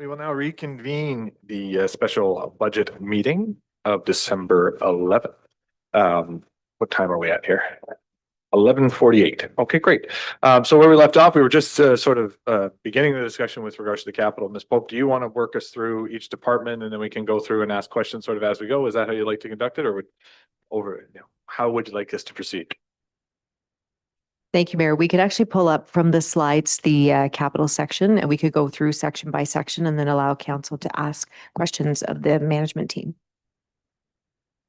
We will now reconvene the special budget meeting of December 11th. What time are we at here? 11:48. Okay, great. So where we left off, we were just beginning the discussion with regards to the capital. Ms. Pope, do you want to work us through each department and then we can go through and ask questions sort of as we go? Is that how you'd like to conduct it, or how would you like us to proceed? Thank you, Mayor. We could actually pull up from the slides the capital section, and we could go through section by section and then allow council to ask questions of the management team.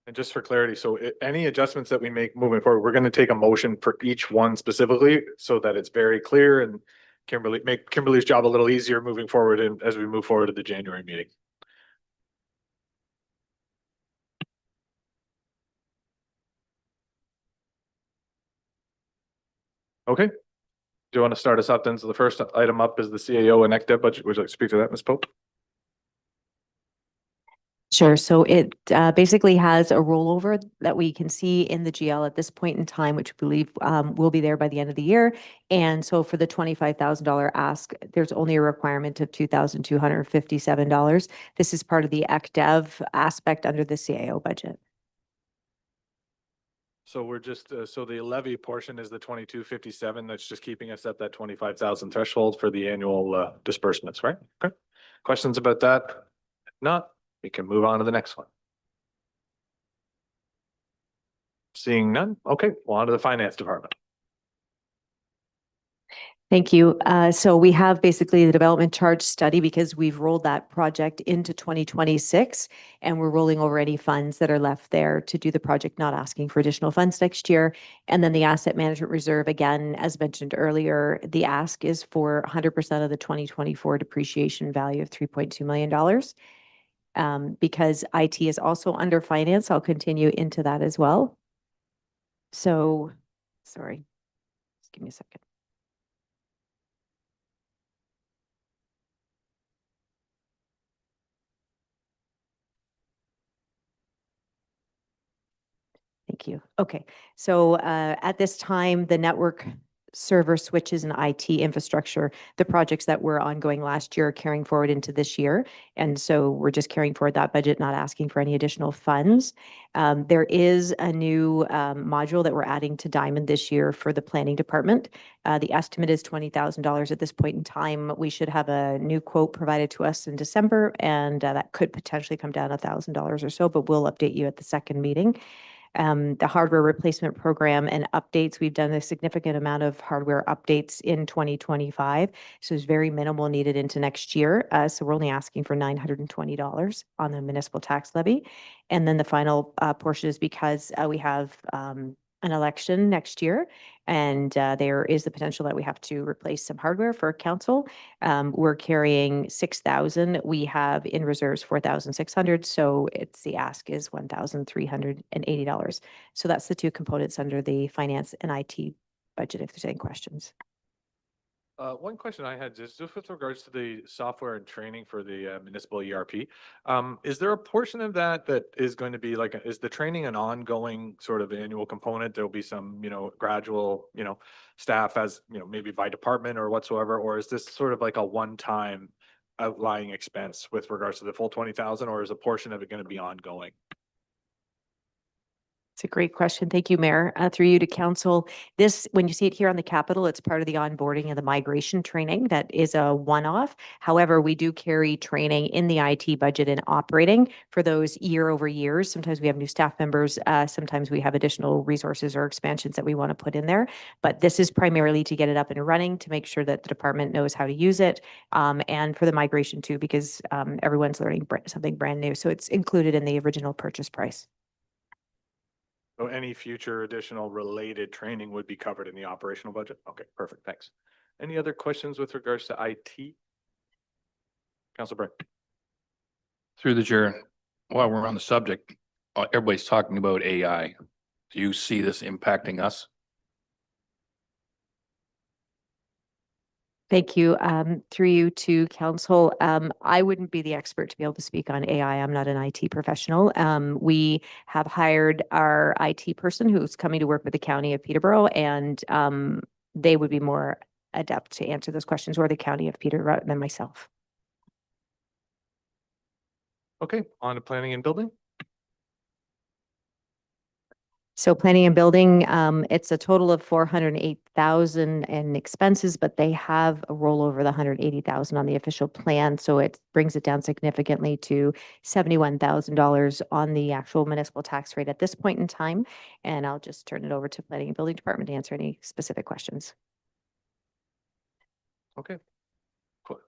And just for clarity, so any adjustments that we make moving forward, we're going to take a motion for each one specifically so that it's very clear and make Kimberly's job a little easier moving forward and as we move forward to the January meeting. Okay. Do you want to start us up then? So the first item up is the CAO and ECDEB budget. Would you like to speak to that, Ms. Pope? Sure. So it basically has a rollover that we can see in the GL at this point in time, which we believe will be there by the end of the year. And so for the $25,000 ask, there's only a requirement of $2,257. This is part of the ECDEV aspect under the CAO budget. So we're just, so the levy portion is the 2257. That's just keeping us at that 25,000 threshold for the annual disbursements, right? Okay. Questions about that? If not, we can move on to the next one. Seeing none. Okay. Well, on to the finance department. Thank you. So we have basically the development charge study because we've rolled that project into 2026 and we're rolling over any funds that are left there to do the project, not asking for additional funds next year. And then the asset management reserve, again, as mentioned earlier, the ask is for 100% of the 2024 depreciation value of $3.2 million. Because IT is also under finance, I'll continue into that as well. So, sorry, just give me a second. Thank you. Okay. So at this time, the network server switches and IT infrastructure, the projects that were ongoing last year are carrying forward into this year. And so we're just carrying forward that budget, not asking for any additional funds. There is a new module that we're adding to Diamond this year for the planning department. The estimate is $20,000 at this point in time. We should have a new quote provided to us in December, and that could potentially come down $1,000 or so, but we'll update you at the second meeting. The hardware replacement program and updates, we've done a significant amount of hardware updates in 2025. So there's very minimal needed into next year. So we're only asking for $920 on the municipal tax levy. And then the final portion is because we have an election next year, and there is the potential that we have to replace some hardware for council. We're carrying 6,000. We have in reserves 4,600. So it's the ask is $1,380. So that's the two components under the finance and IT budget, if there's any questions. One question I had just with regards to the software and training for the municipal ERP. Is there a portion of that that is going to be like, is the training an ongoing sort of annual component? There'll be some, gradual, staff as, maybe by department or whatsoever, or is this sort of like a one-time outlying expense with regards to the full 20,000, or is a portion of it going to be ongoing? It's a great question. Thank you, Mayor. Through you to council. This, when you see it here on the capital, it's part of the onboarding and the migration training. That is a one-off. However, we do carry training in the IT budget and operating for those year over years. Sometimes we have new staff members. Sometimes we have additional resources or expansions that we want to put in there. But this is primarily to get it up and running, to make sure that the department knows how to use it, and for the migration too, because everyone's learning something brand new. So it's included in the original purchase price. So any future additional related training would be covered in the operational budget? Okay, perfect. Thanks. Any other questions with regards to IT? Councilor Brink. Through the chair, while we're on the subject, everybody's talking about AI. Do you see this impacting us? Thank you. Through you to council, I wouldn't be the expert to be able to speak on AI. I'm not an IT professional. We have hired our IT person who's coming to work with the county of Peterborough, and they would be more adept to answer those questions, or the county of Peterborough, than myself. Okay, on to planning and building. So planning and building, it's a total of 408,000 in expenses, but they have a rollover the 180,000 on the official plan. So it brings it down significantly to $71,000 on the actual municipal tax rate at this point in time. And I'll just turn it over to planning and building department to answer any specific questions. Okay.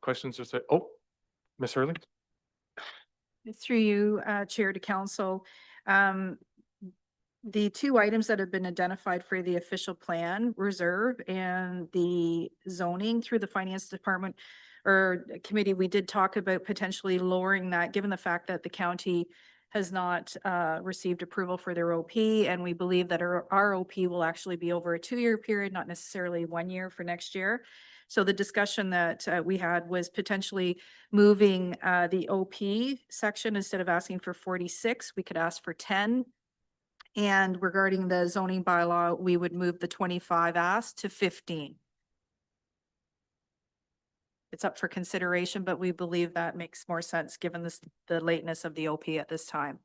Questions or say, oh, Ms. Hurley? Through you, Chair to Council. The two items that have been identified for the official plan reserve and the zoning through the finance department or committee, we did talk about potentially lowering that, given the fact that the county has not received approval for their OP. And we believe that our OP will actually be over a 2-year period, not necessarily 1 year for next year. So the discussion that we had was potentially moving the OP section. Instead of asking for 46, we could ask for 10. And regarding the zoning bylaw, we would move the 25 ask to 15. It's up for consideration, but we believe that makes more sense given this, the lateness of the OP at this time.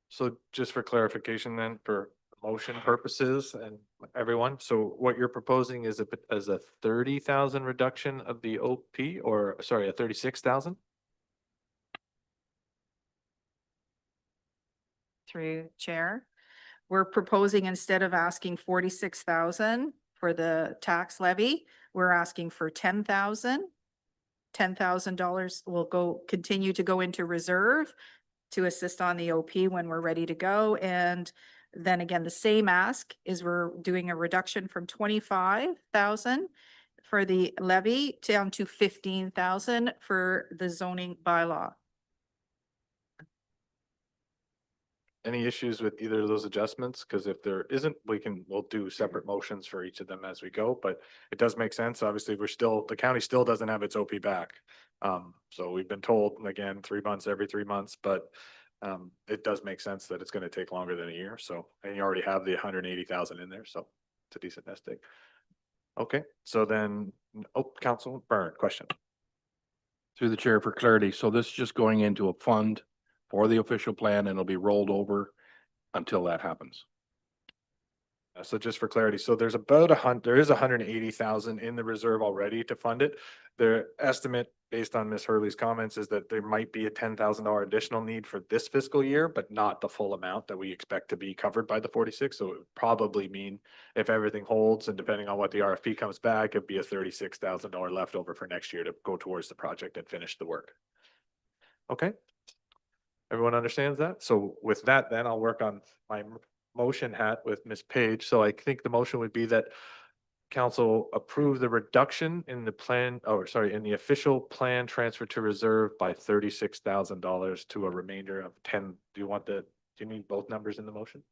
So just for clarification then, for motion purposes and everyone, so what you're proposing is a 30,000 reduction of the OP, or sorry, a 36,000? Through Chair, we're proposing, instead of asking 46,000 for the tax levy, we're asking for 10,000. $10,000 will continue to go into reserve to assist on the OP when we're ready to go. And then again, the same ask is we're doing a reduction from 25,000 for the levy down to 15,000 for the zoning bylaw. Any issues with either of those adjustments? Because if there isn't, we'll do separate motions for each of them as we go, but it does make sense. Obviously, the county still doesn't have its OP back. So we've been told, again, 3 months, every 3 months, but it does make sense that it's going to take longer than a year. So, and you already have the 180,000 in there, so it's a decent nest egg. Okay, so then, Council Byrne, question. Through the chair for clarity. So this is just going into a fund for the official plan and it'll be rolled over until that happens. So just for clarity, so there's about there is 180,000 in the reserve already to fund it. The estimate based on Ms. Hurley's comments is that there might be a $10,000 additional need for this fiscal year, but not the full amount that we expect to be covered by the 46. So it would probably mean if everything holds and depending on what the RFP comes back, it'd be a $36,000 leftover for next year to go towards the project and finish the work. Okay. Everyone understands that? So with that, then I'll work on my motion hat with Ms. Page. So I think the motion would be that council approve the reduction in the plan, in the official plan transfer to reserve by $36,000 to a remainder of 10. Do you need both numbers in the motion?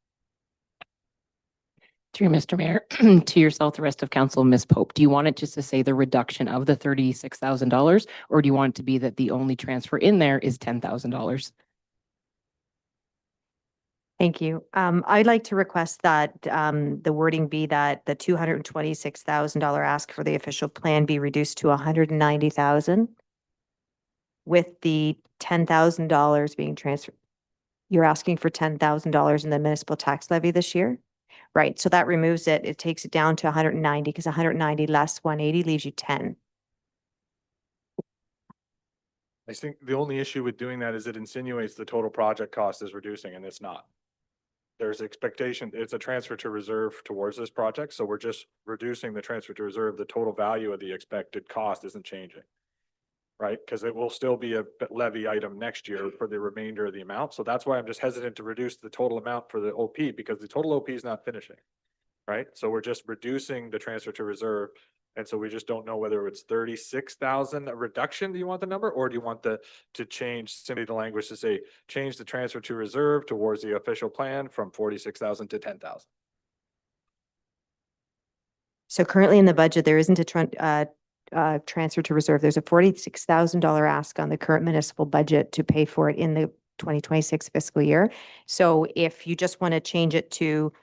Through Mr. Mayor, to yourself, the rest of council, Ms. Pope, do you want it just to say the reduction of the $36,000, or do you want it to be that the only transfer in there is $10,000? Thank you. I'd like to request that the wording be that the $226,000 ask for the official plan be reduced to $190,000 with the $10,000 being transferred. You're asking for $10,000 in the municipal tax levy this year? Right, so that removes it. It takes it down to 190 because 190 less 180 leaves you 10. I think the only issue with doing that is it insinuates the total project cost is reducing, and it's not. There's expectation, it's a transfer to reserve towards this project, so we're just reducing the transfer to reserve. The total value of the expected cost isn't changing. Right, because it will still be a levy item next year for the remainder of the amount. So that's why I'm just hesitant to reduce the total amount for the OP, because the total OP is not finishing. Right, so we're just reducing the transfer to reserve. And so we just don't know whether it's 36,000 a reduction. Do you want the number, or do you want to change simply the language to say, change the transfer to reserve towards the official plan from 46,000 to 10,000? So currently in the budget, there isn't a transfer to reserve. There's a $46,000 ask on the current municipal budget to pay for it in the 2026 fiscal year. So if you just want to change it to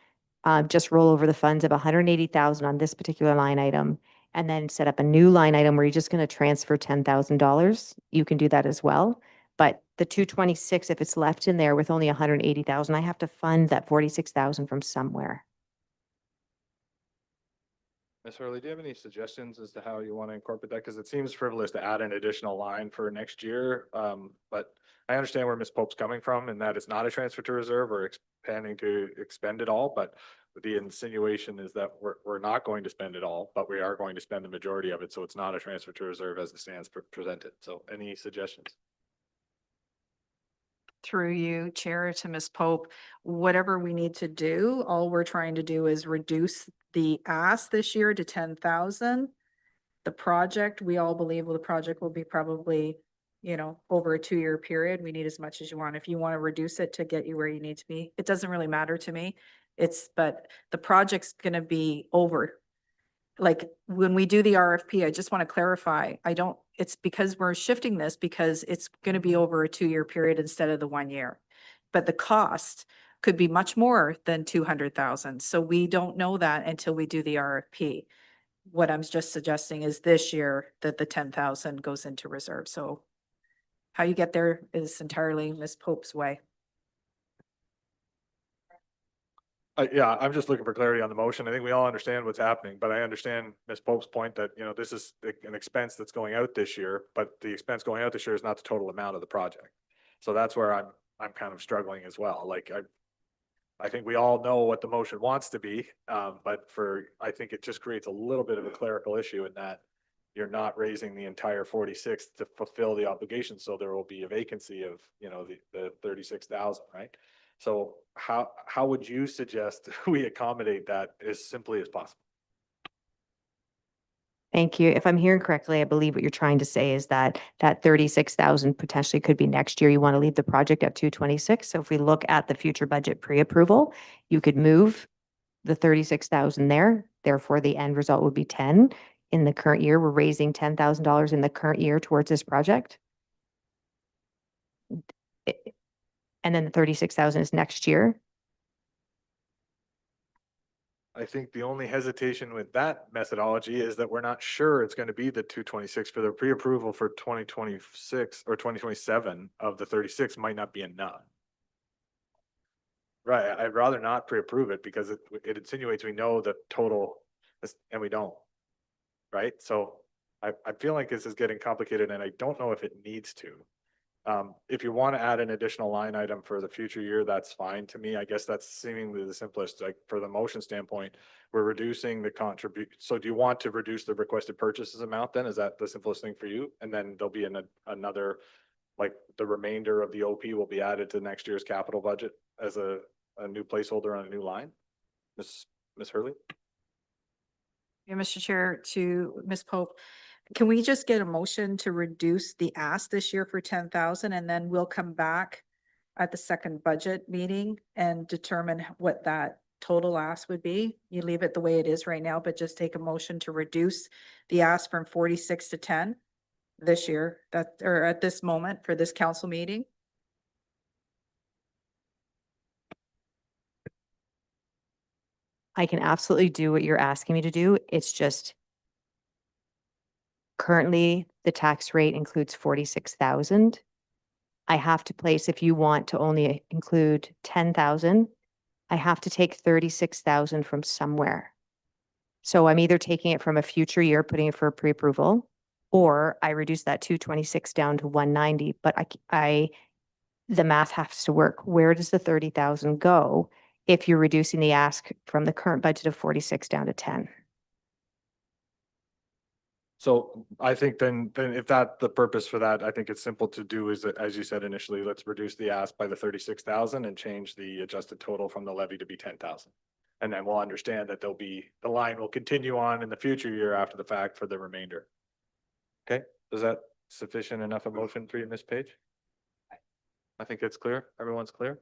just roll over the funds of 180,000 on this particular line item, and then set up a new line item where you're just going to transfer $10,000, you can do that as well. But the 226, if it's left in there with only 180,000, I have to fund that 46,000 from somewhere. Ms. Hurley, do you have any suggestions as to how you want to incorporate that? Because it seems frivolous to add an additional line for next year. But I understand where Ms. Pope's coming from and that it's not a transfer to reserve or expanding to expend it all. But the insinuation is that we're not going to spend it all, but we are going to spend the majority of it. So it's not a transfer to reserve as it stands presented. So any suggestions? Through you, Chair, to Ms. Pope, whatever we need to do, all we're trying to do is reduce the ask this year to 10,000. The project, we all believe, well, the project will be probably, over a 2-year period. We need as much as you want. If you want to reduce it to get you where you need to be, it doesn't really matter to me. But the project's gonna be over. Like, when we do the RFP, I just want to clarify, it's because we're shifting this because it's going to be over a 2-year period instead of the 1 year. But the cost could be much more than 200,000. So we don't know that until we do the RFP. What I'm just suggesting is this year that the 10,000 goes into reserve. So how you get there is entirely Ms. Pope's way. Yeah, I'm just looking for clarity on the motion. I think we all understand what's happening, but I understand Ms. Pope's point that, this is an expense that's going out this year, but the expense going out this year is not the total amount of the project. So that's where I'm kind of struggling as well. Like, I think we all know what the motion wants to be, but I think it just creates a little bit of a clerical issue in that you're not raising the entire 46 to fulfill the obligation. So there will be a vacancy of, the 36,000, right? So how would you suggest we accommodate that as simply as possible? Thank you. If I'm hearing correctly, I believe what you're trying to say is that 36,000 potentially could be next year. You want to leave the project at 226. So if we look at the future budget pre-approval, you could move the 36,000 there. Therefore, the end result would be 10 in the current year. We're raising $10,000 in the current year towards this project. And then the 36,000 is next year. I think the only hesitation with that methodology is that we're not sure it's going to be the 226 for the pre-approval for 2026 or 2027 of the 36 might not be enough. Right. I'd rather not pre-approve it because it insinuates we know the total and we don't. Right. So I feel like this is getting complicated and I don't know if it needs to. If you want to add an additional line item for the future year, that's fine to me. I guess that's seemingly the simplest, like for the motion standpoint, we're reducing the contribute. So do you want to reduce the requested purchases amount then? Is that the simplest thing for you? And then there'll be another, like the remainder of the OP will be added to next year's capital budget as a new placeholder on a new line? Ms. Hurley? Yeah, Mr. Chair, to Ms. Pope, can we just get a motion to reduce the ask this year for 10,000 and then we'll come back at the second budget meeting and determine what that total ask would be? You leave it the way it is right now, but just take a motion to reduce the ask from 46 to 10 this year, or at this moment for this council meeting. I can absolutely do what you're asking me to do. It's just currently the tax rate includes 46,000. I have to place, if you want to only include 10,000, I have to take 36,000 from somewhere. So I'm either taking it from a future year, putting it for pre-approval, or I reduce that 226 down to 190, but the math has to work. Where does the 30,000 go if you're reducing the ask from the current budget of 46 down to 10? So I think then if the purpose for that, I think it's simple to do is that, as you said initially, let's reduce the ask by the 36,000 and change the adjusted total from the levy to be 10,000. And then we'll understand that the line will continue on in the future year after the fact for the remainder. Okay, is that sufficient enough a motion for you, Ms. Page? I think it's clear. Everyone's clear?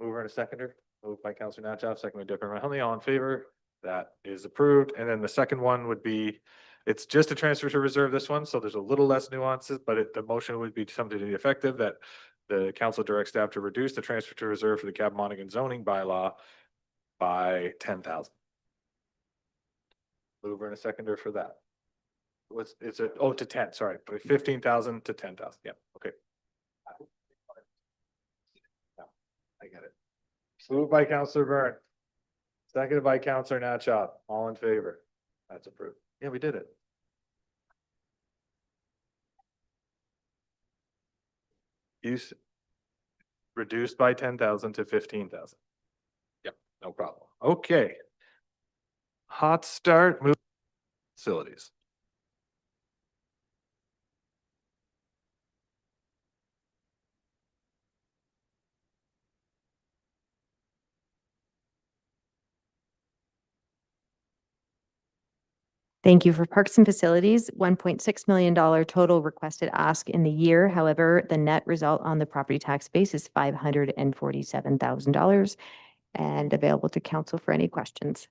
Mover and a seconder, moved by Councillor Natchoff, second by Deputy Mayor Hunley, all in favor? That is approved. And then the second one would be, it's just a transfer to reserve this one, so there's a little less nuances, but the motion would be something to the effective that the council directs staff to reduce the transfer to reserve for the Cab Monaghan zoning bylaw by 10,000. Mover and a seconder for that. What's, it's a, oh, to 10, sorry, 15,000 to 10,000, yeah, okay. Yeah, I get it. Moved by Counselor Byrne. Seconded by Counselor Natchez, all in favor? That's approved. Yeah, we did it. Use reduced by 10,000 to 15,000. Yep, no problem. Okay. Hot start, move facilities. Thank you. For Parks and Facilities, $1.6 million total requested ask in the year. However, the net result on the property tax base is $547,000 and available to council for any questions.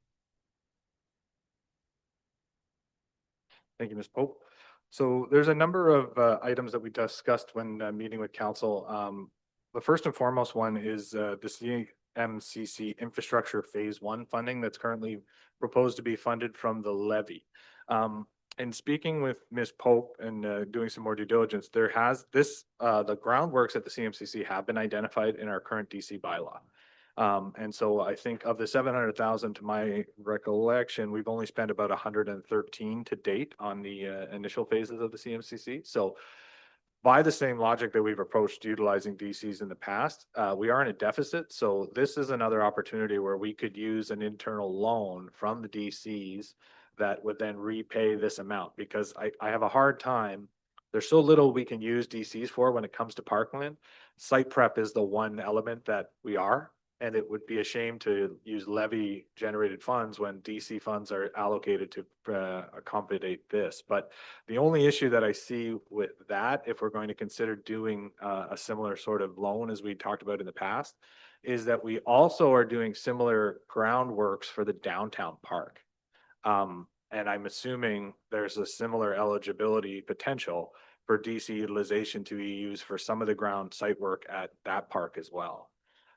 Thank you, Ms. Pope. So there's a number of items that we discussed when meeting with council. The first and foremost one is the CMCC infrastructure phase 1 funding that's currently proposed to be funded from the levy. And speaking with Ms. Pope and doing some more due diligence, there has this, the groundworks at the CMCC have been identified in our current DC bylaw. And so I think of the 700,000, to my recollection, we've only spent about 113 to date on the initial phases of the CMCC. So by the same logic that we've approached utilizing DCs in the past, we are in a deficit. So this is another opportunity where we could use an internal loan from the DCs that would then repay this amount, because I have a hard time. There's so little we can use DCs for when it comes to parkland. Site prep is the one element that we are. And it would be a shame to use levy generated funds when DC funds are allocated to accommodate this. But the only issue that I see with that, if we're going to consider doing a similar sort of loan as we talked about in the past, is that we also are doing similar groundworks for the downtown park. And I'm assuming there's a similar eligibility potential for DC utilization to be used for some of the ground site work at that park as well.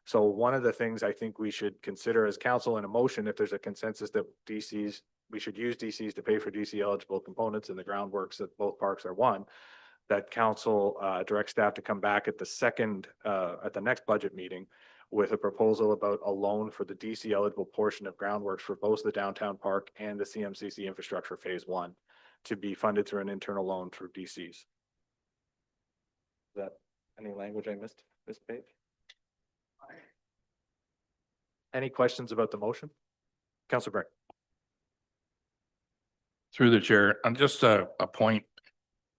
So one of the things I think we should consider as council in a motion, if there's a consensus that DCs, we should use DCs to pay for DC eligible components and the groundworks at both parks are one, that council direct staff to come back at the next budget meeting with a proposal about a loan for the DC eligible portion of groundworks for both the downtown park and the CMCC infrastructure phase 1 to be funded through an internal loan through DCs. Is that any language I missed, Ms. Page? Any questions about the motion? Councilor Brett. Through the chair, and just a point,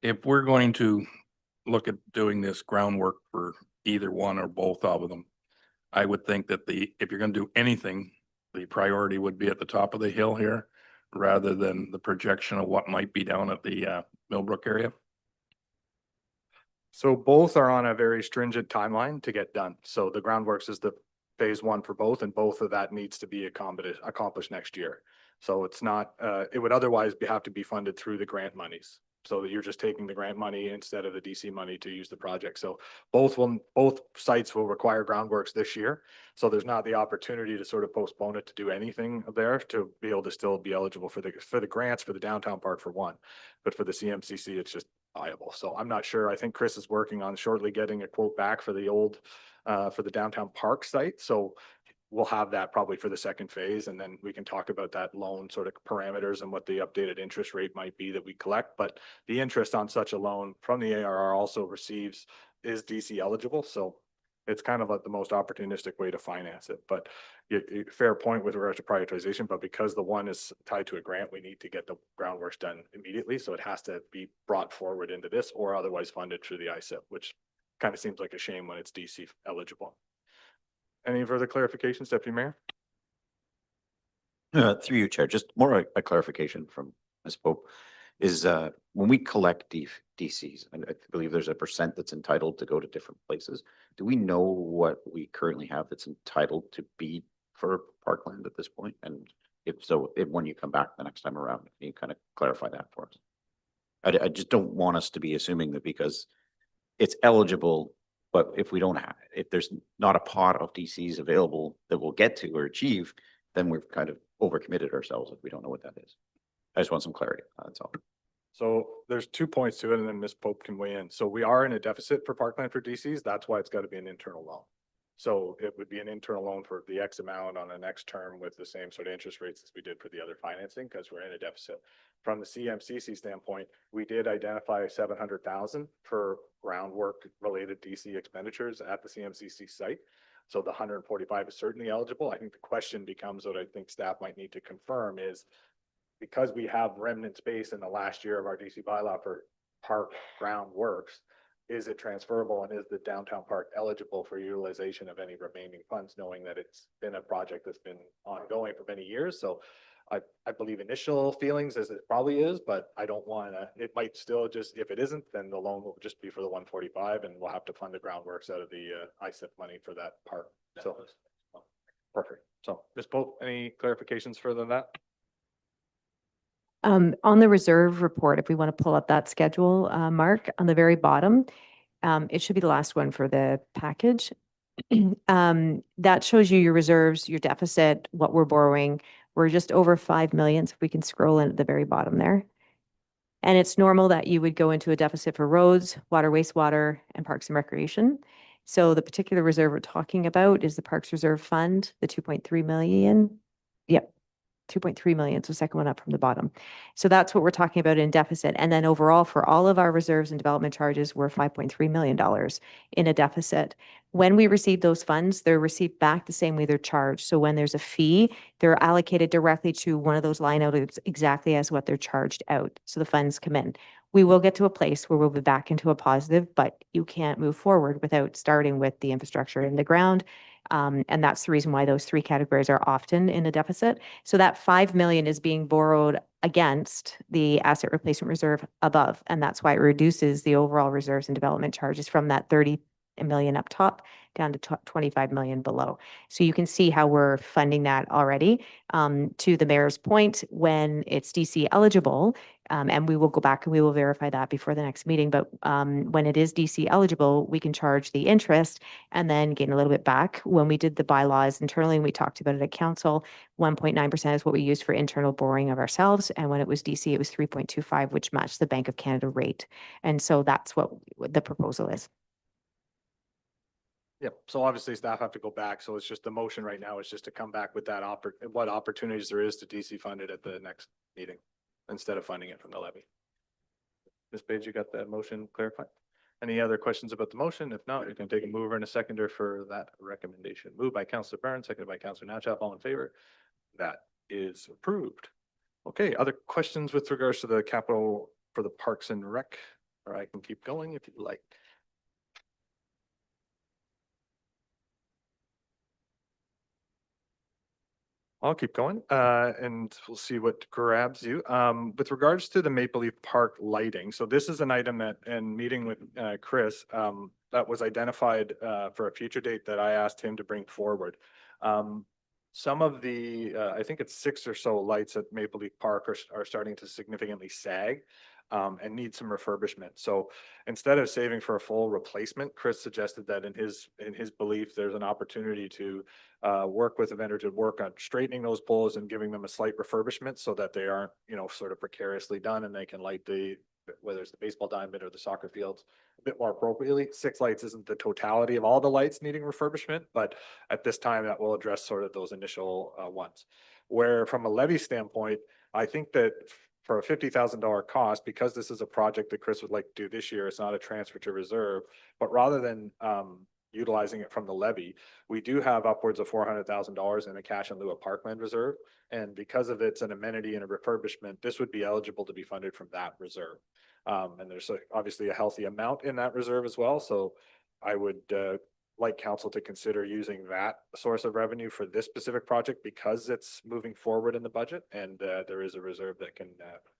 if we're going to look at doing this groundwork for either one or both of them, I would think that if you're going to do anything, the priority would be at the top of the hill here, rather than the projection of what might be down at the Millbrook area. So both are on a very stringent timeline to get done. So the groundworks is the phase 1 for both, and both of that needs to be accomplished next year. So it's not, it would otherwise have to be funded through the grant monies. So that you're just taking the grant money instead of the DC money to use the project. So both sites will require groundworks this year. So there's not the opportunity to sort of postpone it to do anything there to be able to still be eligible for the grants for the downtown park for one, but for the CMCC, it's just viable. So I'm not sure. I think Chris is working on shortly getting a quote back for the old, for the downtown park site. So we'll have that probably for the second phase, and then we can talk about that loan sort of parameters and what the updated interest rate might be that we collect. But the interest on such a loan from the ARR also is DC eligible. So it's kind of like the most opportunistic way to finance it. But fair point with regards to prioritization, but because the one is tied to a grant, we need to get the groundworks done immediately. So it has to be brought forward into this or otherwise funded through the ISIP, which kind of seems like a shame when it's DC eligible. Any further clarifications, Deputy Mayor? Through you, Chair, just more a clarification from Ms. Pope is when we collect DCs, and I believe there's a percent that's entitled to go to different places. Do we know what we currently have that's entitled to be for parkland at this point? And if so, when you come back the next time around, can you kind of clarify that for us? I just don't want us to be assuming that because it's eligible, but if we don't have, if there's not a pot of DCs available that we'll get to or achieve, then we've kind of overcommitted ourselves if we don't know what that is. I just want some clarity. That's all. So there's 2 points to it and then Ms. Pope can weigh in. So we are in a deficit for Parkland for DCs. That's why it's got to be an internal loan. So it would be an internal loan for the X amount on the next term with the same sort of interest rates as we did for the other financing because we're in a deficit. From the CMCC standpoint, we did identify 700,000 for groundwork related DC expenditures at the CMCC site. So the 145 is certainly eligible. I think the question becomes what I think staff might need to confirm is because we have remnant space in the last year of our DC bylaw for park groundworks, is it transferable and is the downtown park eligible for utilization of any remaining funds, knowing that it's been a project that's been ongoing for many years? So I believe initial feelings as it probably is, but I don't want to, it might still just, if it isn't, then the loan will just be for the 145 and we'll have to fund the groundworks out of the ISIP money for that park. So perfect. So Ms. Pope, any clarifications further than that? On the reserve report, if we want to pull up that schedule, Mark, on the very bottom, it should be the last one for the package. That shows you your reserves, your deficit, what we're borrowing. We're just over 5 million. So if we can scroll in at the very bottom there. And it's normal that you would go into a deficit for roads, water, wastewater, and parks and recreation. So the particular reserve we're talking about is the Parks Reserve Fund, the 2.3 million. Yep. 2.3 million, so second one up from the bottom. So that's what we're talking about in deficit. And then overall for all of our reserves and development charges, we're $5.3 million in a deficit. When we receive those funds, they're received back the same way they're charged. So when there's a fee, they're allocated directly to one of those line items exactly as what they're charged out. So the funds come in. We will get to a place where we'll be back into a positive, but you can't move forward without starting with the infrastructure in the ground. And that's the reason why those three categories are often in a deficit. So that 5 million is being borrowed against the asset replacement reserve above. And that's why it reduces the overall reserves and development charges from that 30 million up top down to 25 million below. So you can see how we're funding that already. To the mayor's point, when it's DC eligible, and we will go back and we will verify that before the next meeting, but when it is DC eligible, we can charge the interest and then gain a little bit back. When we did the bylaws internally and we talked about it at council, 1.9% is what we used for internal borrowing of ourselves. And when it was DC, it was 3.25, which matched the Bank of Canada rate. And so that's what the proposal is. Yep. So obviously staff have to go back. So it's just the motion right now is just to come back with that what opportunities there is to DC fund it at the next meeting instead of funding it from the levy. Ms. Page, you got that motion clarified? Any other questions about the motion? If not, you can take a mover and a seconder for that recommendation. Moved by Councillor Byrne, seconded by Councillor Natchap. All in favor? That is approved. Okay, other questions with regards to the capital for the Parks and Rec? Or I can keep going if you'd like. I'll keep going, and we'll see what grabs you. With regards to the Maple Leaf Park lighting, so this is an item that, in meeting with Chris, that was identified for a future date that I asked him to bring forward. Some of the, I think it's 6 or so lights at Maple Leaf Park are starting to significantly sag. And need some refurbishment. So instead of saving for a full replacement, Chris suggested that in his belief, there's an opportunity to work with a vendor to work on straightening those poles and giving them a slight refurbishment so that they aren't, sort of precariously done and they can light whether it's the baseball diamond or the soccer fields a bit more appropriately. 6 lights isn't the totality of all the lights needing refurbishment, but at this time that will address sort of those initial ones. Where from a levy standpoint, I think that for a $50,000 cost, because this is a project that Chris would like to do this year, it's not a transfer to reserve, but rather than utilizing it from the levy, we do have upwards of $400,000 in a cash in lieu of parkland reserve. And because of it's an amenity and a refurbishment, this would be eligible to be funded from that reserve. And there's obviously a healthy amount in that reserve as well. So I would like council to consider using that source of revenue for this specific project because it's moving forward in the budget and there is a reserve that can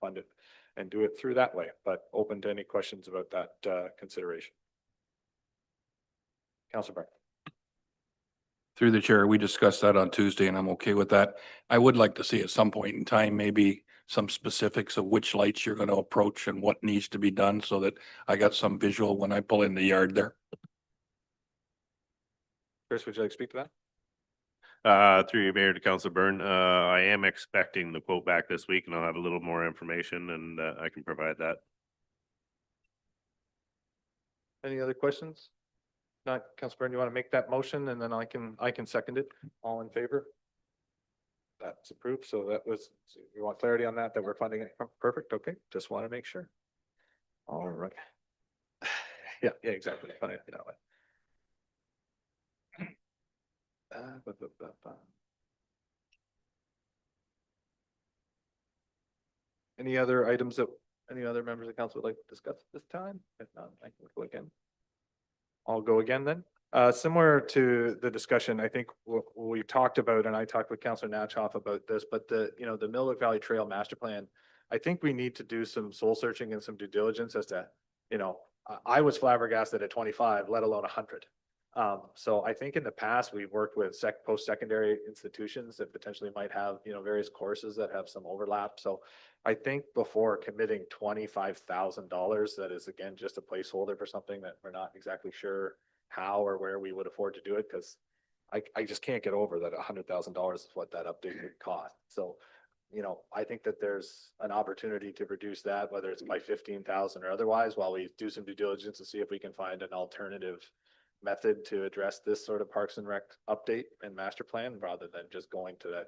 fund it and do it through that way, but open to any questions about that consideration. Councilor Burke. Through the chair, we discussed that on Tuesday and I'm okay with that. I would like to see at some point in time, maybe some specifics of which lights you're going to approach and what needs to be done so that I got some visual when I pull in the yard there. Chris, would you like to speak to Through your mayor to Council Byrne, I am expecting the quote back this week and I'll have a little more information and I can provide that. Any other questions? Not, Council Byrne, you want to make that motion and then I can second it? All in favor? That's approved. So that was, so you want clarity on that we're funding it? Perfect. Okay. Just want to make sure. All right. Yeah, exactly. Funding it that way. Ba, ba, ba, ba. Any other items that any other members of council would like to discuss at this time? If not, I can go again. I'll go again then. Similar to the discussion, I think what we talked about, and I talked with Councilor Natchoff about this, but the Millwood Valley Trail Master Plan, I think we need to do some soul searching and some due diligence as to, I was flabbergasted at 25, let alone 100. So I think in the past, we've worked with post-secondary institutions that potentially might have, various courses that have some overlap. So I think before committing $25,000, that is again, just a placeholder for something that we're not exactly sure how or where we would afford to do it, because I just can't get over that $100,000 is what that update would cost. So, I think that there's an opportunity to reduce that, whether it's by 15,000 or otherwise, while we do some due diligence to see if we can find an alternative method to address this sort of Parks and Rec update and master plan, rather than just going to that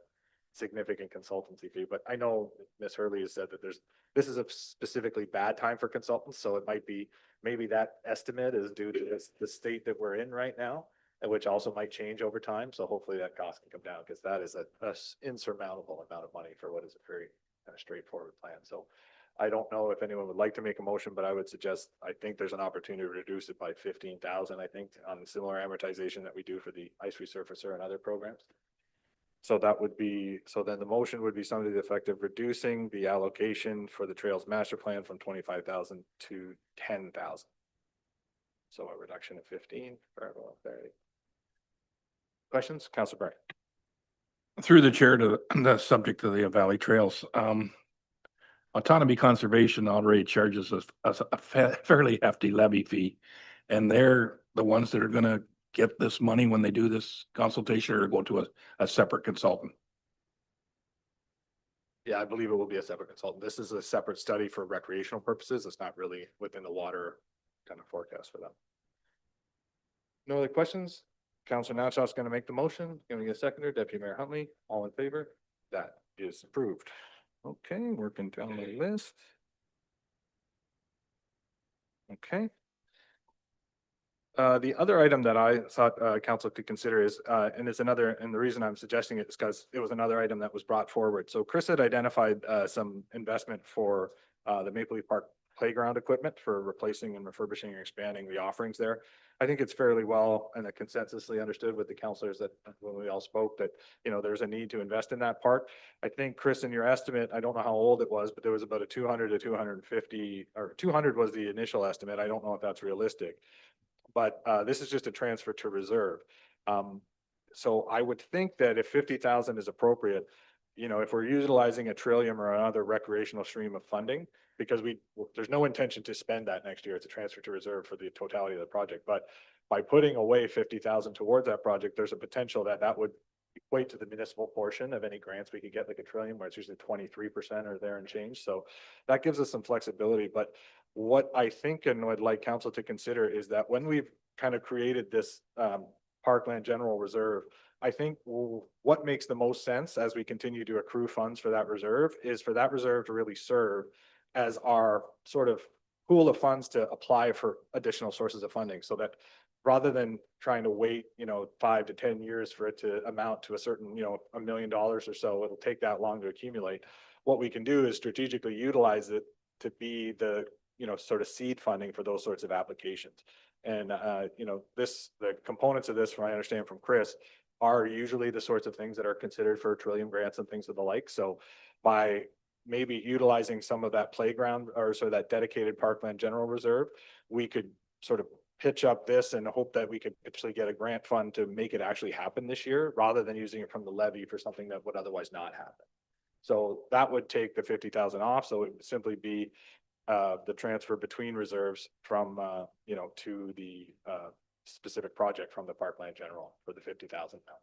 significant consultancy fee. But I know Ms. Hurley has said that this is a specifically bad time for consultants, so it might be, maybe that estimate is due to the state that we're in right now, and which also might change over time. So hopefully that cost can come down, because that is a insurmountable amount of money for what is a very kind of straightforward plan. So I don't know if anyone would like to make a motion, but I would suggest, I think there's an opportunity to reduce it by 15,000, I think, on similar amortization that we do for the ice resurfacer and other programs. So that would be, so then the motion would be something to the effect of reducing the allocation for the Trails Master Plan from 25,000 to 10,000. So a reduction of 15 for everyone. Questions? Councilor Byrne. Through the chair to the subject of the Valley Trails, Autonomy Conservation already charges us a fairly hefty levy fee. And they're the ones that are gonna get this money when they do this consultation, or go to a separate consultant. Yeah, I believe it will be a separate consultant. This is a separate study for recreational purposes. It's not really within the water kind of forecast for them. No other questions? Councilor Natchoff's going to make the motion. Can we get a seconder? Deputy Mayor Huntley, all in favor? That is approved. Okay, working down the list. Okay. The other item that I thought council could consider is, and it's another, and the reason I'm suggesting it is because it was another item that was brought forward. So Chris had identified some investment for the Maple Leaf Park playground equipment for replacing and refurbishing and expanding the offerings there. I think it's fairly well and consensusly understood with the councilors that when we all spoke that, there's a need to invest in that part. I think Chris, in your estimate, I don't know how old it was, but there was about a 200 to 250, or 200 was the initial estimate. I don't know if that's realistic. But this is just a transfer to reserve. So I would think that if 50,000 is appropriate, if we're utilizing a Trillium or another recreational stream of funding, because there's no intention to spend that next year. It's a transfer to reserve for the totality of the project. But by putting away 50,000 towards that project, there's a potential that would equate to the municipal portion of any grants we could get, like a Trillium, where it's usually 23% or there and change. So that gives us some flexibility. But what I think and would like council to consider is that when we've kind of created this Parkland General Reserve, I think what makes the most sense as we continue to accrue funds for that reserve is for that reserve to really serve as our sort of pool of funds to apply for additional sources of funding, so that rather than trying to wait, 5 to 10 years for it to amount to a certain, $1 million or so, it'll take that long to accumulate. What we can do is strategically utilize it to be the, sort of seed funding for those sorts of applications. And, the components of this, from what I understand from Chris, are usually the sorts of things that are considered for Trillium grants and things of the like. So by maybe utilizing some of that playground or sort of that dedicated Parkland General Reserve, we could sort of pitch up this and hope that we could actually get a grant fund to make it actually happen this year, rather than using it from the levy for something that would otherwise not happen. So that would take the 50,000 off. So it would simply be the transfer between reserves from, to the specific project from the Parkland General for the 50,000 now.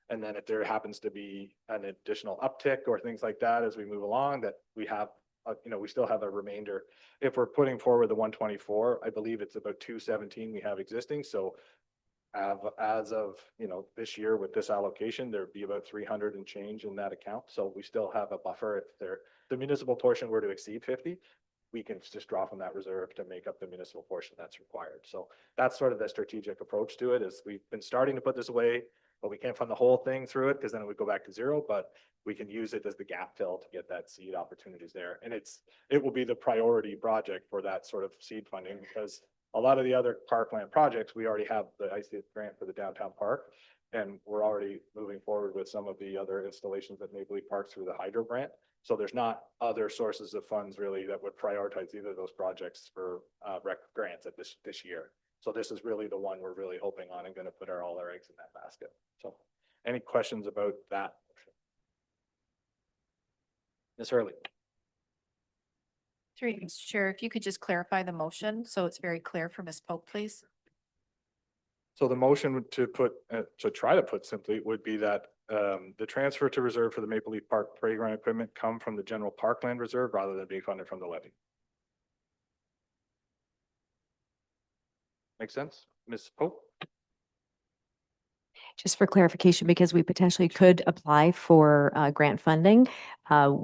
And then if there happens to be an additional uptick or things like that as we move along, that we have, we still have a remainder. If we're putting forward the 124, I believe it's about 217 we have existing. So as of, this year with this allocation, there'd be about 300 and change in that account. So we still have a buffer. If the municipal portion were to exceed 50, we can just draw from that reserve to make up the municipal portion that's required. So that's sort of the strategic approach to it. Is we've been starting to put this away, but we can't fund the whole thing through it because then it would go back to zero, but we can use it as the gap fill to get that seed opportunities there. And it will be the priority project for that sort of seed funding, because a lot of the other parkland projects, we already have the ICF grant for the downtown park. And we're already moving forward with some of the other installations at Maple Leaf Park through the hydro grant. So there's not other sources of funds really that would prioritize either of those projects for rec grants at this year. So this is really the one we're really hoping on and going to put all our eggs in that basket. So any questions about that? Ms. Hurley. Through you, Mr. Chair, if you could just clarify the motion, so it's very clear for Ms. Pope, please. So the motion to try to put simply would be that the transfer to reserve for the Maple Leaf Park playground equipment come from the general parkland reserve rather than being funded from the levy. Make sense? Ms. Pope? Just for clarification, because we potentially could apply for grant funding, can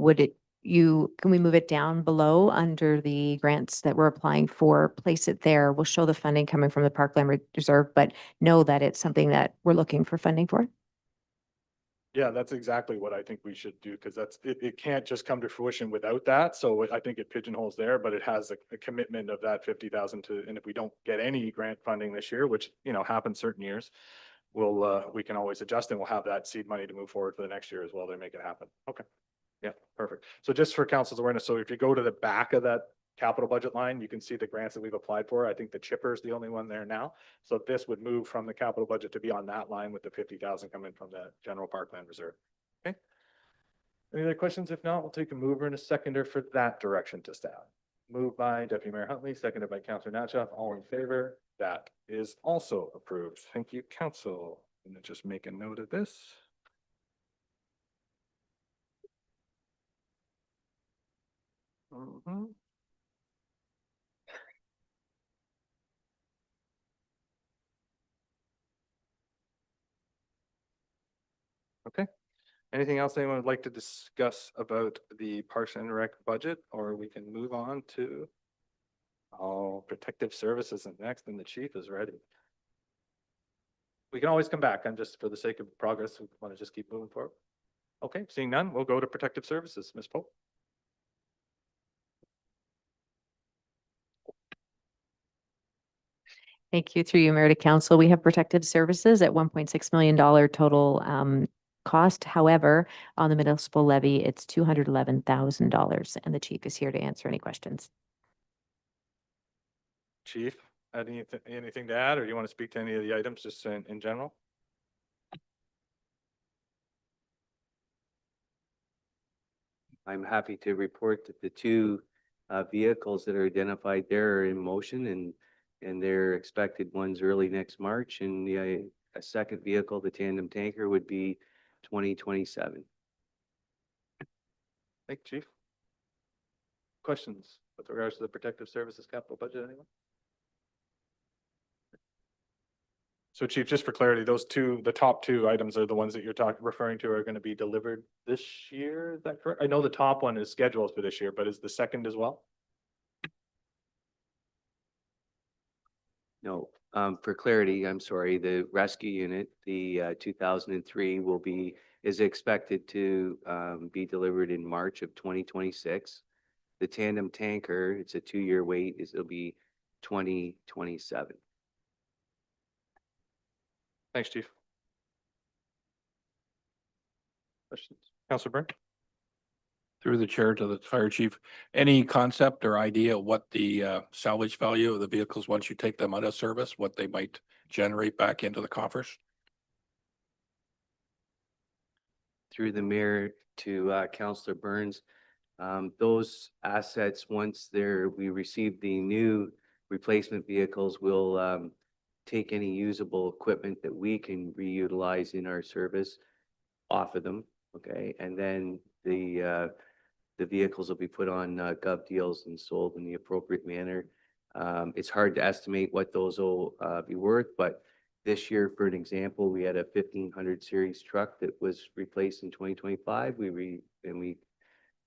we move it down below under the grants that we're applying for, place it there? We'll show the funding coming from the Parkland Reserve, but know that it's something that we're looking for funding for. Yeah, that's exactly what I think we should do, because it can't just come to fruition without that. So I think it pigeonholes there, but it has a commitment of that 50,000 and if we don't get any grant funding this year, which, happens certain years, we can always adjust and we'll have that seed money to move forward for the next year as well to make it happen. Okay. Yeah, perfect. So just for council's awareness, so if you go to the back of that capital budget line, you can see the grants that we've applied for. I think the chipper is the only one there now. So this would move from the capital budget to be on that line with the 50,000 coming from the general parkland reserve. Okay. Any other questions? If not, we'll take a mover and a seconder for that direction to staff. Moved by Deputy Mayor Huntley, seconded by Councillor Natchoff. All in favor? That is also approved. Thank you, council. I'm gonna just make a note of this. Okay. Anything else anyone would like to discuss about the Parks and Rec budget, or we can move on to protective services and next, and the chief is ready. We can always come back. I'm just, for the sake of progress, we want to just keep moving forward. Okay, seeing none, we'll go to protective services. Ms. Pope. Thank you. Through you, Mayor to Council, we have protective services at $1.6 million total cost. However, on the municipal levy, it's $211,000, and the chief is here to answer any questions. Chief, anything to add, or do you want to speak to any of the items just in general? I'm happy to report that the two vehicles that are identified there are in motion and they're expected ones early next March, and a second vehicle, the tandem tanker, would be 2027. Thank you, Chief. Questions with regards to the protective services capital budget, anyone? So Chief, just for clarity, the top two items are the ones that you're referring to are going to be delivered this year. Is that correct? I know the top one is scheduled for this year, but is the second as well? No, for clarity, I'm sorry, the rescue unit, the 2003 is expected to be delivered in March of 2026. The tandem tanker, it's a 2-year wait, it'll be 2027. Thanks, Chief. Questions? Councilor Byrne? Through the chair to the fire chief, any concept or idea what the salvage value of the vehicles, once you take them out of service, what they might generate back into the coffers? Through the mayor to Councillor Burns, those assets, once we receive the new replacement vehicles, will take any usable equipment that we can reutilize in our service off of them, okay? And then the vehicles will be put on gov deals and sold in the appropriate manner. It's hard to estimate what those will be worth, but this year, for an example, we had a 1500 series truck that was replaced in 2025. We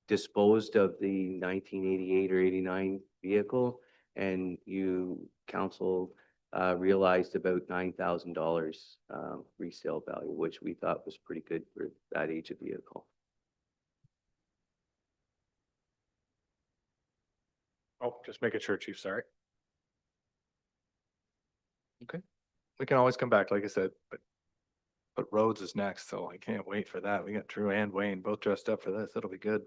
disposed of the 1988 or 89 vehicle, and council realized about $9,000 resale value, which we thought was pretty good for that age of vehicle. Oh, just making sure, Chief, sorry. Okay, we can always come back, like I said, but roads is next, so I can't wait for that. We got Drew and Wayne both dressed up for this. It'll be good.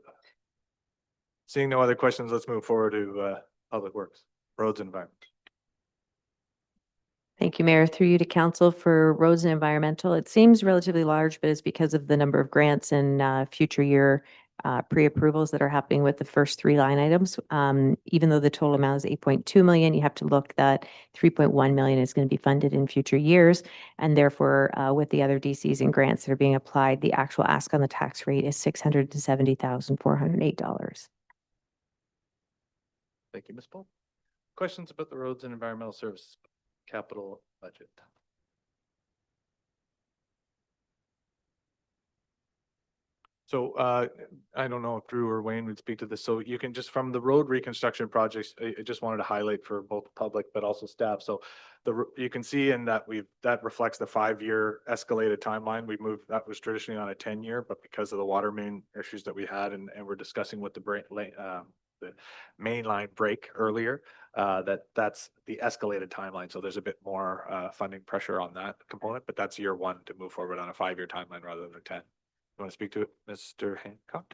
Seeing no other questions, let's move forward to Public Works, Roads and Environment. Thank you, Mayor. Through you to council for roads and environmental. It seems relatively large, but it's because of the number of grants and future year pre-approvals that are happening with the first three line items. Even though the total amount is 8.2 million, you have to look that 3.1 million is going to be funded in future years. And therefore, with the other DCs and grants that are being applied, the actual ask on the tax rate is $670,408. Thank you, Ms. Paul. Questions about the Roads and Environmental Services capital budget? So I don't know if Drew or Wayne would speak to this. So you can just, from the road reconstruction projects, I just wanted to highlight for both the public, but also staff. So you can see in that that reflects the 5-year escalated timeline. We moved, that was traditionally on a 10-year, but because of the water main issues that we had and we're discussing with the main line break earlier, that's the escalated timeline. So there's a bit more funding pressure on that component, but that's year one to move forward on a 5-year timeline rather than a 10. You want to speak to it, Mr. Hancock?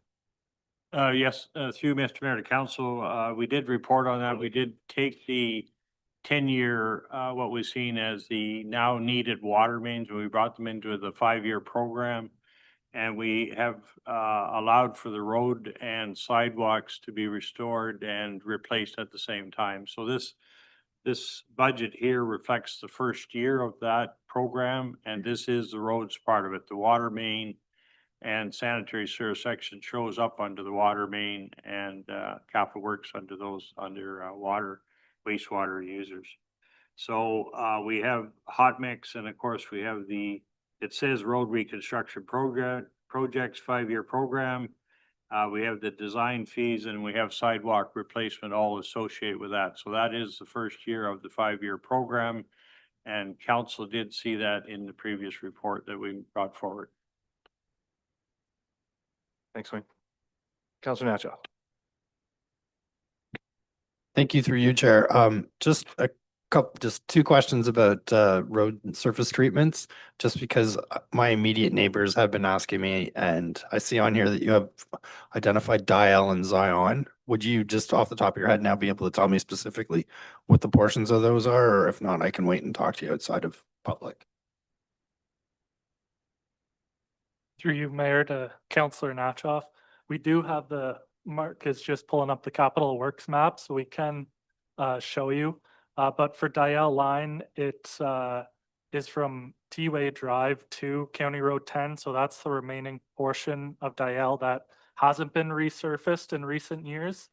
Yes, through Mr. Mayor to Council, we did report on that. We did take the 10-year, what was seen as the now needed water mains, and we brought them into the 5-year program. And we have allowed for the road and sidewalks to be restored and replaced at the same time. So this budget here reflects the first year of that program, and this is the roads part of it. The water main and sanitary sewer section shows up under the water main, and capital works under those, water, wastewater users. So we have hot mix, and of course we have it says road reconstruction projects 5-year program. We have the design fees, and we have sidewalk replacement all associated with that. So that is the first year of the 5-year program. And council did see that in the previous report that we brought forward. Thanks, Wayne. Councilor Nacho. Thank you through you, Chair. Just two questions about road and surface treatments, just because my immediate neighbors have been asking me, and I see on here that you have identified Dial and Zion. Would you just off the top of your head now be able to tell me specifically what the portions of those are, or if not, I can wait and talk to you outside of public? Through you, Mayor, to Councillor Natchoff. We do have Mark is just pulling up the capital works map, so we can show you. But for Dial line, it is from T-Way Drive to County Road 10. So that's the remaining portion of Dial that hasn't been resurfaced in recent years.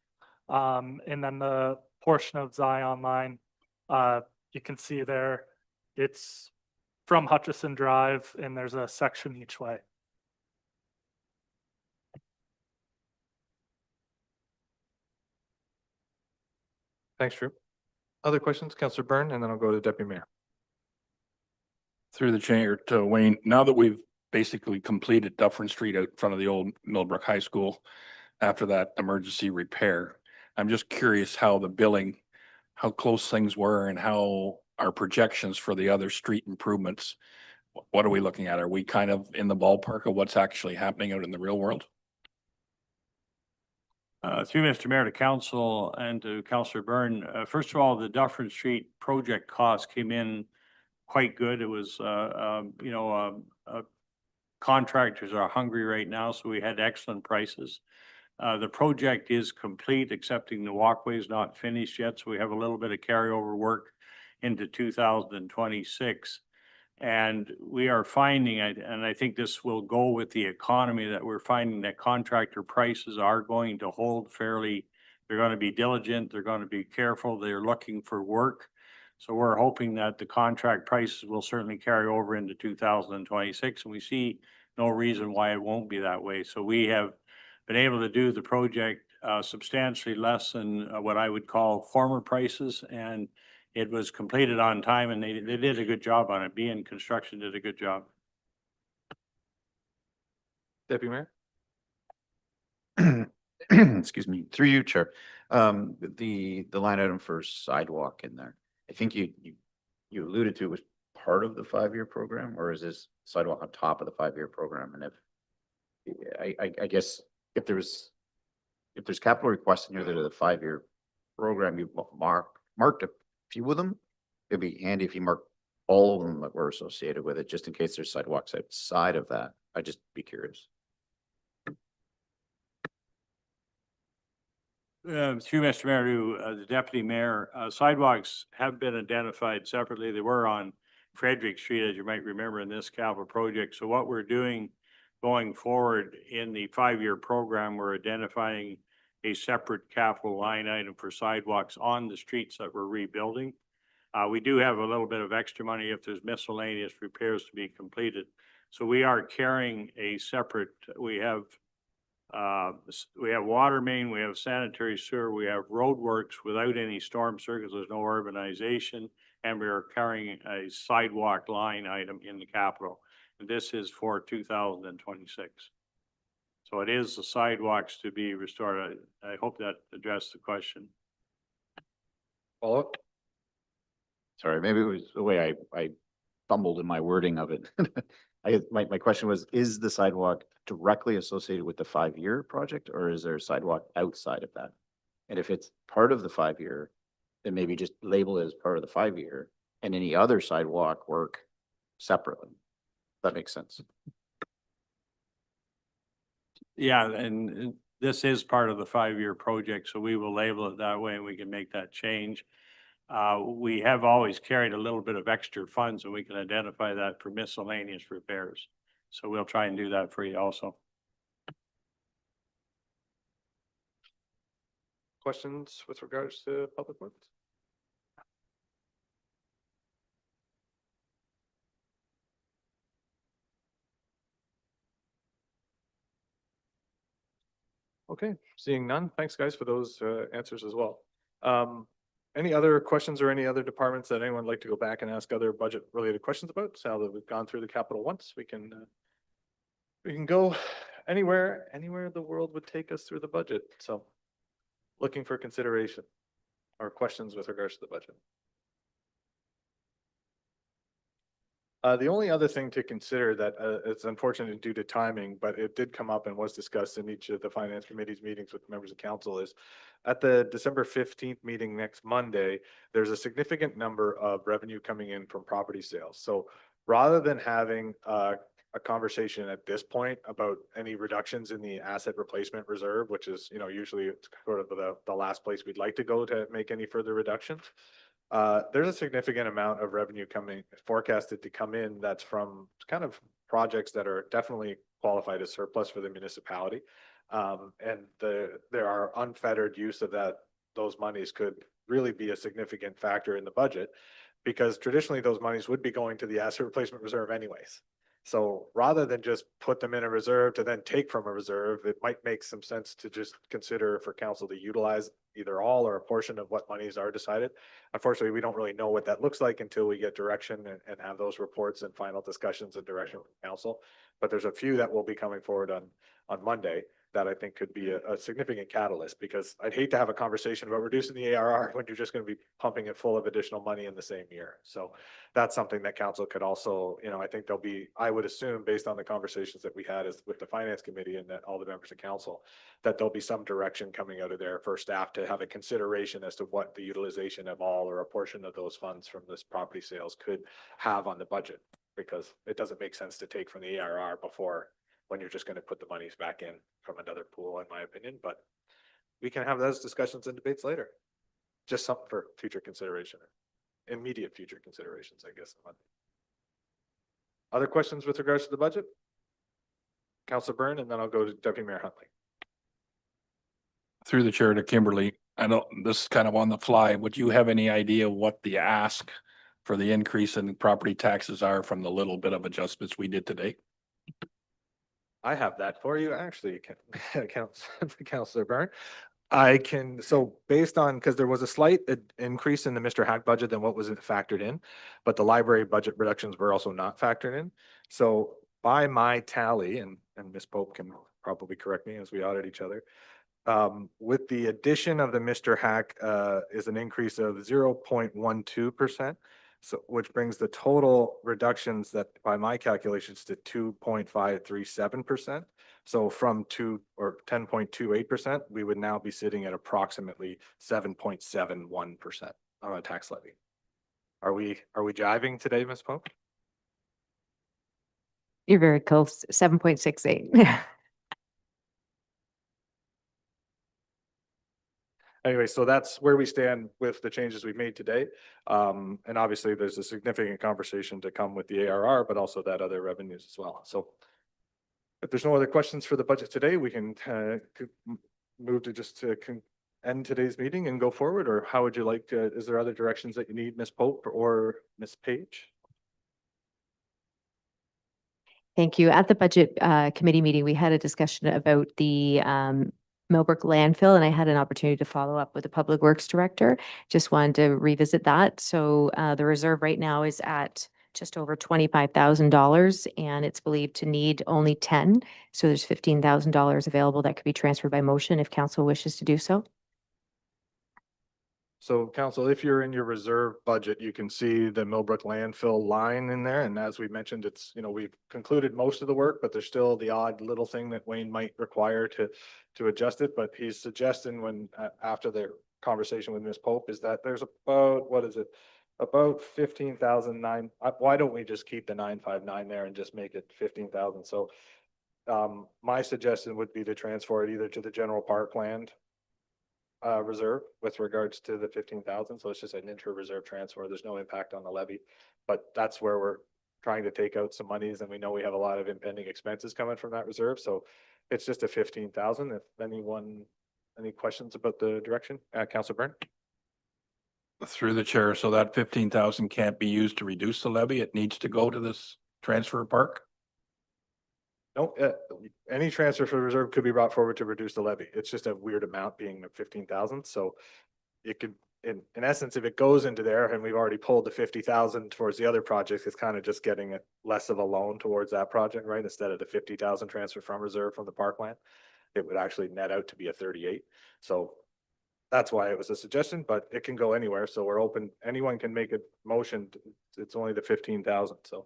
And then the portion of Zion line, you can see there, it's from Hutchison Drive, and there's a section each way. Thanks, Drew. Other questions, Councillor Byrne, and then I'll go to Deputy Mayor. Through the chair to Wayne, now that we've basically completed Dufferin Street out in front of the old Millbrook High School after that emergency repair, I'm just curious how the billing, how close things were and how our projections for the other street improvements, what are we looking at? Are we kind of in the ballpark of what's actually happening out in the real world? Through Mr. Mayor to Council and to Councillor Byrne, first of all, the Dufferin Street project cost came in quite good. It was, contractors are hungry right now, so we had excellent prices. The project is complete, excepting the walkway is not finished yet, so we have a little bit of carryover work into 2026. And we are finding, and I think this will go with the economy, that we're finding that contractor prices are going to hold fairly. They're going to be diligent, they're going to be careful, they're looking for work. So we're hoping that the contract prices will certainly carry over into 2026, and we see no reason why it won't be that way. So we have been able to do the project substantially less than what I would call former prices, and it was completed on time, and they did a good job on it. BN Construction did a good job. Deputy Mayor? Excuse me, through you, Chair. The line item for sidewalk in there, I think you alluded to it was part of the 5-year program, or is this sidewalk on top of the 5-year program? And if, I guess if there's capital requests in here that are the 5-year program, you marked a few of them. It'd be handy if you marked all of them that were associated with it, just in case there's sidewalks outside of that. I'd just be curious. Through Mr. Mayor, to the deputy mayor, sidewalks have been identified separately. They were on Frederick Street, as you might remember, in this capital project. So what we're doing going forward in the 5-year program, we're identifying a separate capital line item for sidewalks on the streets that we're rebuilding. We do have a little bit of extra money if there's miscellaneous repairs to be completed. So we are carrying a separate, we have water main, we have sanitary sewer, we have road works without any storm circuits, there's no urbanization, and we are carrying a sidewalk line item in the capital. And this is for 2026. So it is the sidewalks to be restored. I hope that addressed the question. Follow up? Sorry, maybe it was the way I fumbled in my wording of it. My question was, is the sidewalk directly associated with the 5-year project, or is there a sidewalk outside of that? And if it's part of the 5-year, then maybe just label it as part of the 5-year and any other sidewalk work separately. That makes sense. Yeah, and this is part of the 5-year project, so we will label it that way and we can make that change. We have always carried a little bit of extra funds and we can identify that for miscellaneous repairs. So we'll try and do that for you also. Questions with regards to public works? Okay, seeing none. Thanks, guys, for those answers as well. Any other questions or any other departments that anyone would like to go back and ask other budget related questions about? So now that we've gone through the capital once, we can go anywhere the world would take us through the budget. So looking for consideration or questions with regards to the budget. The only other thing to consider that it's unfortunate due to timing, but it did come up and was discussed in each of the finance committee's meetings with members of council, is at the December 15th meeting next Monday, there's a significant number of revenue coming in from property sales. So rather than having a conversation at this point about any reductions in the asset replacement reserve, which is, usually it's sort of the last place we'd like to go to make any further reductions. There's a significant amount of revenue forecasted to come in that's from kind of projects that are definitely qualified as surplus for the municipality. And there are unfettered use of those monies could really be a significant factor in the budget, because traditionally those monies would be going to the asset replacement reserve anyways. So rather than just put them in a reserve to then take from a reserve, it might make some sense to just consider for council to utilize either all or a portion of what monies are decided. Unfortunately, we don't really know what that looks like until we get direction and have those reports and final discussions and direction from council. But there's a few that will be coming forward on Monday that I think could be a significant catalyst, because I'd hate to have a conversation about reducing the ARR when you're just going to be pumping it full of additional money in the same year. So that's something that council could also, I think I would assume, based on the conversations that we had with the finance committee and that all the members of council, that there'll be some direction coming out of there for staff to have a consideration as to what the utilization of all or a portion of those funds from this property sales could have on the budget, because it doesn't make sense to take from the ARR before, when you're just going to put the monies back in from another pool, in my opinion. But we can have those discussions and debates later. Just something for future consideration, immediate future considerations, I guess. Other questions with regards to the budget? Councilor Byrne, and then I'll go to Deputy Mayor Huntley. Through the chair to Kimberly, I know this is kind of on the fly. Would you have any idea what the ask for the increase in property taxes are from the little bit of adjustments we did today? I have that for you, actually, Councilor Byrne. I can, so based on, because there was a slight increase in the Mr. Hack budget than what was factored in, but the library budget reductions were also not factored in. So by my tally, and Ms. Pope can probably correct me as we audit each other, with the addition of the Mr. Hack is an increase of 0.12%. So, which brings the total reductions that by my calculations to 2.537%. So from 10.28%, we would now be sitting at approximately 7.71% on a tax levy. Are we jiving today, Ms. Pope? You're very close, 7.68. Anyway, so that's where we stand with the changes we've made today. And obviously there's a significant conversation to come with the ARR, but also that other revenues as well. So if there's no other questions for the budget today, we can move to just to end today's meeting and go forward, or how would you like to, is there other directions that you need, Ms. Pope or Ms. Page? Thank you. At the budget committee meeting, we had a discussion about the Millbrook landfill, and I had an opportunity to follow up with the Public Works Director. Just wanted to revisit that. So the reserve right now is at just over $25,000, and it's believed to need only 10. So there's $15,000 available that could be transferred by motion if council wishes to do so. So council, if you're in your reserve budget, you can see the Millbrook landfill line in there. And as we mentioned, it's, you know, we've concluded most of the work, but there's still the odd little thing that Wayne might require to adjust it. But he's suggesting when, after their conversation with Ms. Pope, is that there's about, what is it? About 15,009. Why don't we just keep the 959 there and just make it 15,000? So my suggestion would be to transfer it either to the general parkland reserve with regards to the 15,000. So it's just an inter-reserve transfer. There's no impact on the levy, but that's where we're trying to take out some monies, and we know we have a lot of impending expenses coming from that reserve. So it's just a 15,000. If any questions about the direction, Councilor Byrne? Through the chair, so that 15,000 can't be used to reduce the levy. It needs to go to this transfer park. No, any transfer for the reserve could be brought forward to reduce the levy. It's just a weird amount being 15,000. So it could, in essence, if it goes into there and we've already pulled the 50,000 towards the other projects, it's kind of just getting it less of a loan towards that project, right? Instead of the 50,000 transfer from reserve from the parkland, it would actually net out to be a 38. So that's why it was a suggestion, but it can go anywhere. So we're open. Anyone can make a motion. It's only the 15,000. So.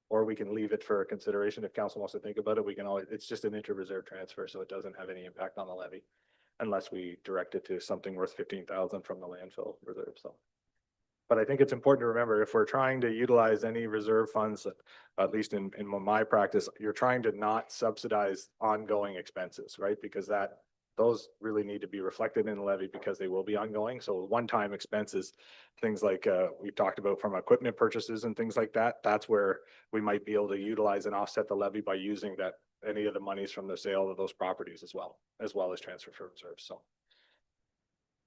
Or we can leave it for consideration. If council wants to think about it, we can always, it's just an inter-reserve transfer, so it doesn't have any impact on the levy unless we direct it to something worth 15,000 from the landfill reserve, so. But I think it's important to remember, if we're trying to utilize any reserve funds, at least in my practice, you're trying to not subsidize ongoing expenses, right? Because those really need to be reflected in the levy because they will be ongoing. So one-time expenses, things like we talked about from equipment purchases and things like that, that's where we might be able to utilize and offset the levy by using that any of the monies from the sale of those properties as well as transfer for reserves. So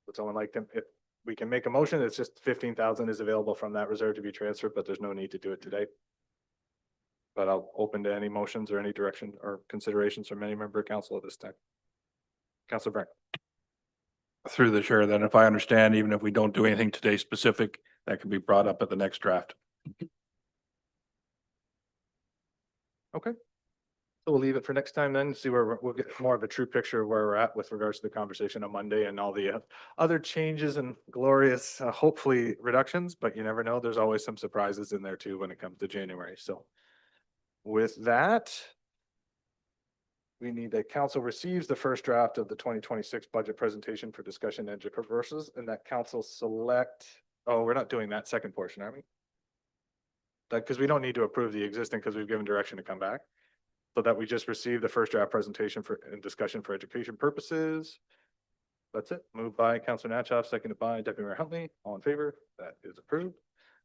would someone like to, if we can make a motion, it's just 15,000 is available from that reserve to be transferred, but there's no need to do it today. But I'll open to any motions or any direction or considerations from any member of council at this time. Councilor Byrne. Through the chair, then if I understand, even if we don't do anything today specific, that can be brought up at the next draft. Okay. So we'll leave it for next time then, see where we'll get more of a true picture of where we're at with regards to the conversation on Monday and all the other changes and glorious, hopefully reductions, but you never know. There's always some surprises in there too when it comes to January. So with that, we need that council receives the first draft of the 2026 budget presentation for discussion and purposes, and that council select, oh, we're not doing that second portion, are we? Because we don't need to approve the existing because we've given direction to come back. So that we just receive the first draft presentation for and discussion for education purposes. That's it. Moved by Councilor Natchoff, seconded by Deputy Mayor Huntley. All in favor? That is approved.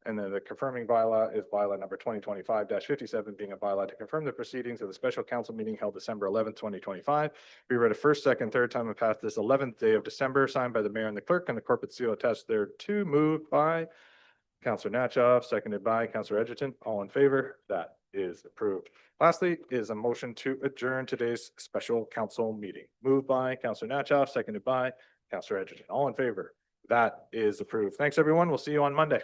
And then the confirming bylaw is bylaw number 2025-57, being a bylaw to confirm the proceedings of the special council meeting held December 11th, 2025. We read a first, second, third time and passed this 11th day of December, signed by the mayor and the clerk, and the corporate seal attached thereto, moved by Councillor Natchoff, seconded by Councillor Edgerton. All in favor? That is approved. Lastly is a motion to adjourn today's special council meeting. Moved by Councillor Natchoff, seconded by Councillor Edgerton. All in favor? That is approved. Thanks, everyone. We'll see you on Monday.